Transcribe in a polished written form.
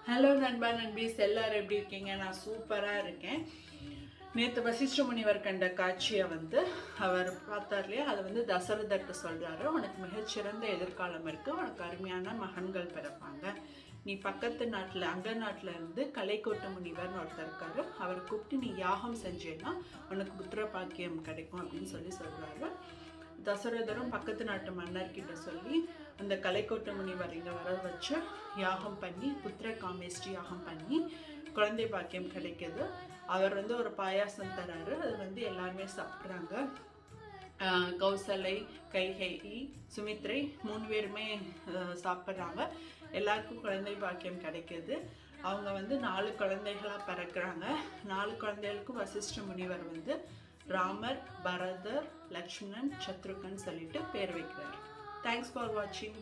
Hello நண்பா நண்பீஸ், எல்லாரும் எப்படி இருக்கீங்க? நான் சூப்பராக இருக்கேன். நேற்று வசிஷ்ட முனிவர் கண்ட காட்சியை அவர் பார்த்தார் இல்லையா, அதை தசரதர்கிட்ட சொல்கிறாரு, உனக்கு மிகச்சிறந்த எதிர்காலம் இருக்குது, உனக்கு அருமையான மகன்கள் பிறப்பாங்க. நீ பக்கத்து நாட்டில் அங்க நாட்டில் இருந்து கலைக்கோட்ட முனிவர்னு ஒருத்தர் இருக்காரு, அவரை கூப்பிட்டு நீ யாகம் செஞ்சேன்னா உனக்கு புத்திர பாக்கியம் கிடைக்கும் அப்படின்னு சொல்கிறாரு. தசரதரும் பக்கத்து நாட்டு மன்னர்கிட்ட சொல்லி அந்த கலைக்கோட்ட முனிவர் இங்கே வர வச்சு யாகம் பண்ணி புத்திர காமேஷ்டி யாகம் பண்ணி குழந்தை பாக்கியம் கிடைக்கிது. அவர் ஒரு பாயாசம் தராரு, அது எல்லாருமே சாப்பிட்றாங்க. கௌசலை, கைகேயி, சுமித்ரை 3 பேருமே சாப்பிட்றாங்க. எல்லாருக்கும் குழந்தை பாக்கியம் கிடைக்கிது. அவங்க 4 குழந்தைகளாக பிறக்கிறாங்க. 4 குழந்தைகளுக்கும் வசிஷ்ட முனிவர் ராமர், பரதர், லக்ஷ்மணன், சத்ருகன் சொல்லிட்டு பேர் வைக்கிறார். தேங்க்ஸ் ஃபார் வாட்சிங்.